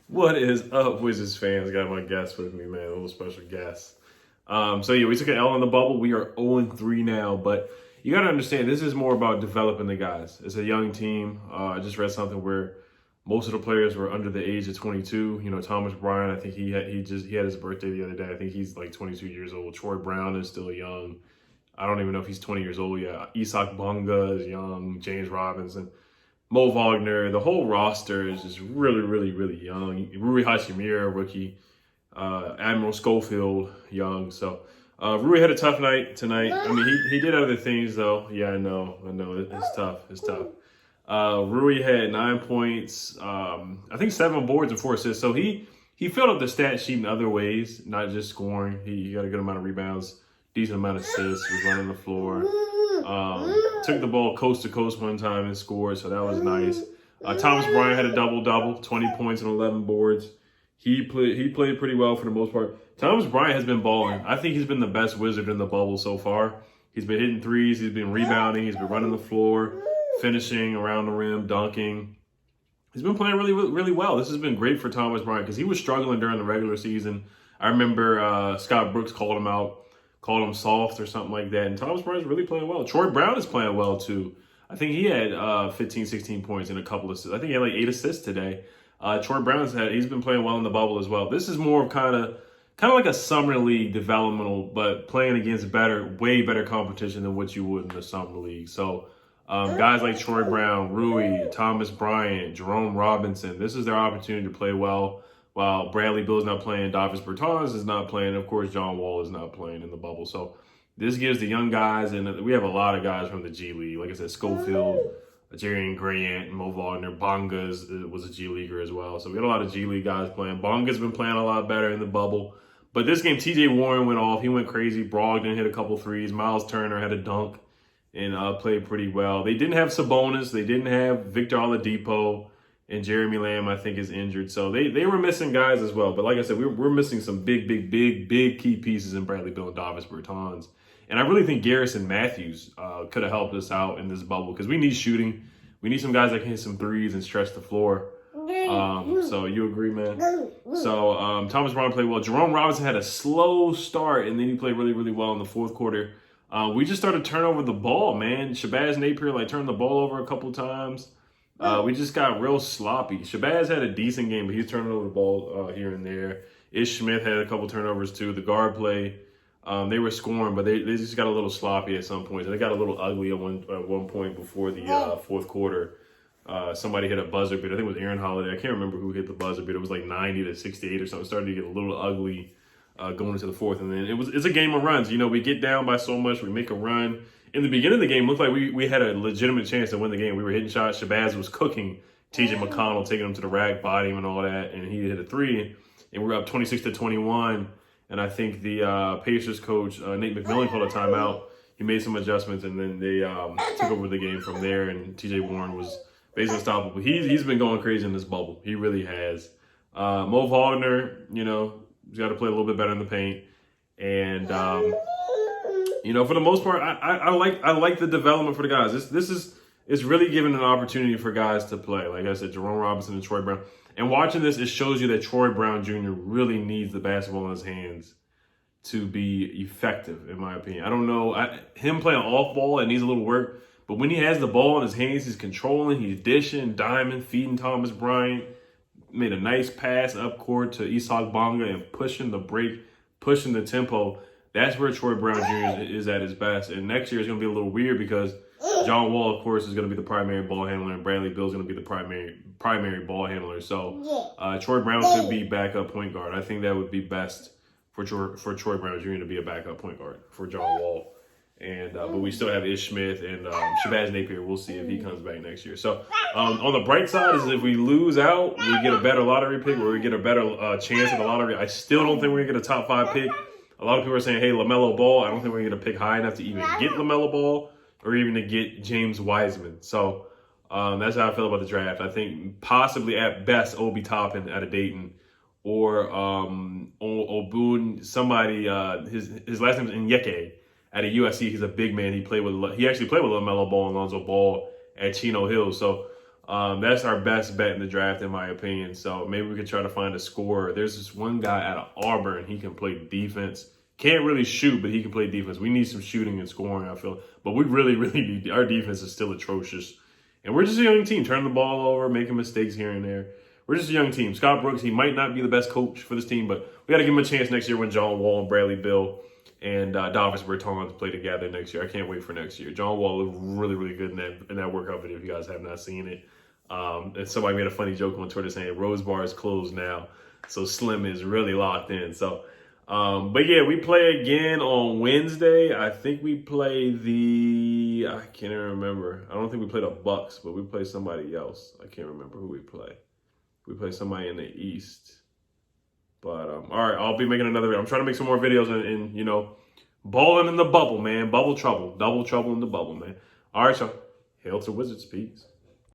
What is up, Wizards fans? Got my guest with me, man. A little special guest. So we took an L in the bubble. We are 0-3 now, but you got to understand this is more about developing the guys. It's a young team. I just read something where most of the players were under the age of 22. You know, Thomas Bryant, I think he had his birthday the other day. I think he's like 22 years old. Troy Brown is still young. I don't even know if he's 20 years old yet. Isak Bunga is young. James Robinson. Mo Wagner, the whole roster is just really, really, really young. Rui Hachimura, rookie. Admiral Schofield, young. So Rui had a tough night tonight. I mean, he did other things, though. Yeah, I know. It's tough. It's tough. Rui had 9 points, I think 7 boards and 4 assists. So he filled up the stat sheet in other ways, not just scoring. He got a good amount of rebounds, decent amount of assists, was running the floor. Took the ball coast to coast one time and scored, so that was nice. Thomas Bryant had a double-double, 20 points and 11 boards. He played pretty well for the most part. Thomas Bryant has been balling. I think he's been the best Wizard in the bubble so far. He's been hitting threes. He's been rebounding. He's been running the floor, finishing around the rim, dunking. He's been playing really, really well. This has been great for Thomas Bryant because he was struggling during the regular season. I remember Scott Brooks called him soft or something like that. And Thomas Bryant's really playing well. Troy Brown is playing well too. I think he had 15, 16 points and a couple of assists. I think he had like 8 assists today. Troy he's been playing well in the bubble as well. This is more of kind of like a summer league developmental, but playing against way better competition than what you would in the summer league. So guys like Troy Brown, Rui, Thomas Bryant, Jerome Robinson, this is their opportunity to play well. While Bradley Bill's not playing, Davis Bertans is not playing, of course, John Wall is not playing in the bubble. So this gives the young guys, and we have a lot of guys from the G League. Like I said, Schofield, Jerry Grant, Mo Wagner, Bonga was a G Leaguer as well. So we had a lot of G League guys playing. Bonga's been playing a lot better in the bubble. But this game, TJ Warren went off. He went crazy. Brogdon hit a couple threes. Miles Turner had a dunk and played pretty well. They didn't have Sabonis. They didn't have Victor Oladipo. And Jeremy Lamb, I think, is injured. So they were missing guys as well. But like I said, we're missing some big key pieces in Bradley Beal and Davis Bertans. And I really think Garrison Matthews could have helped us out in this bubble because we need shooting. We need some guys that can hit some threes and stretch the floor. So you agree, man? So Thomas Bryant played well. Jerome Robinson had a slow start, and then he played really, really well in the fourth quarter. We just started turning over the ball, man. Shabazz Napier turned the ball over a couple times. We just got real sloppy. Shabazz had a decent game, but he's turning over the ball here and there. Ish Smith had a couple turnovers too. The guard play, they were scoring, but they just got a little sloppy at some points. And they got a little ugly at one point before the fourth quarter. Somebody hit a buzzer beater. I think it was Aaron Holiday. I can't remember who hit the buzzer beater. It was like 90-68 or something. It started to get a little ugly going into the fourth. And then it's a game of runs. You know, we get down by so much, we make a run. In the beginning of the game, it looked like we had a legitimate chance to win the game. We were hitting shots. Shabazz was cooking TJ McConnell, taking him to the rack, bodying him and all that. And he hit a three. And we were up 26-21. And I think the Pacers coach, Nate McMillan, called a timeout. He made some adjustments, and then they took over the game from there. And TJ Warren was basically unstoppable. He's been going crazy in this bubble. He really has. Mo Wagner, you know, he's got to play a little bit better in the paint. And you know, for the most part, I like the development for the guys. It's really giving an opportunity for guys to play. Like I said, Jerome Robinson and Troy Brown. And watching this, it shows you that Troy Brown Jr. really needs the basketball in his hands to be effective, in my opinion. I don't know. Him playing off ball, it needs a little work. But when he has the ball in his hands, he's controlling, he's dishing, diamond, feeding Thomas Bryant. Made a nice pass up court to Isak Bonga and pushing the break, pushing the tempo. That's where Troy Brown Jr. is at his best. And next year is going to be a little weird because John Wall, of course, is going to be the primary ball handler, and Bradley Beal is going to be the primary ball handler. So Troy Brown could be backup point guard. I think that would be best for Troy Brown Jr. to be a backup point guard for John Wall. And but we still have Ish Smith and Shabazz Napier. We'll see if he comes back next year. So on the bright side is if we lose out, we get a better lottery pick or we get a better chance at the lottery. I still don't think we're going to get a top 5 pick. A lot of people are saying, hey, LaMelo Ball. I don't think we're going to pick high enough to even get LaMelo Ball or even to get James Wiseman. So that's how I feel about the draft. I think possibly at best Obi Toppin out of Dayton or Obun, somebody, his last name is Nyeke out of USC. He's a big man. He actually played with LaMelo Ball and Lonzo Ball at Chino Hills. So That's our best bet in the draft, in my opinion. So maybe we could try to find a scorer. There's this one guy out of Auburn. He can play defense. Can't really shoot, but he can play defense. We need some shooting and scoring, I feel. But we really, really need, our defense is still atrocious. And we're just a young team, turning the ball over, making mistakes here and there. We're just a young team. Scott Brooks, he might not be the best coach for this team, but we got to give him a chance next year when John Wall and Bradley Beal and Davis Bertans play together next year. I can't wait for next year. John Wall looked really, really good in that workout video if you guys have not seen it. And somebody made a funny joke on Twitter saying Rose Bar is closed now, so Slim is really locked in. So, but yeah, we play again on Wednesday. I think we play I can't even remember. I don't think we play the Bucks, but we play somebody else. I can't remember who we play. We play somebody in the East. But, all right, I'll be making another video. I'm trying to make some more videos and balling in the bubble, man. Bubble trouble. Double trouble in the bubble, man. All right, y'all. Hail to Wizards. Peace.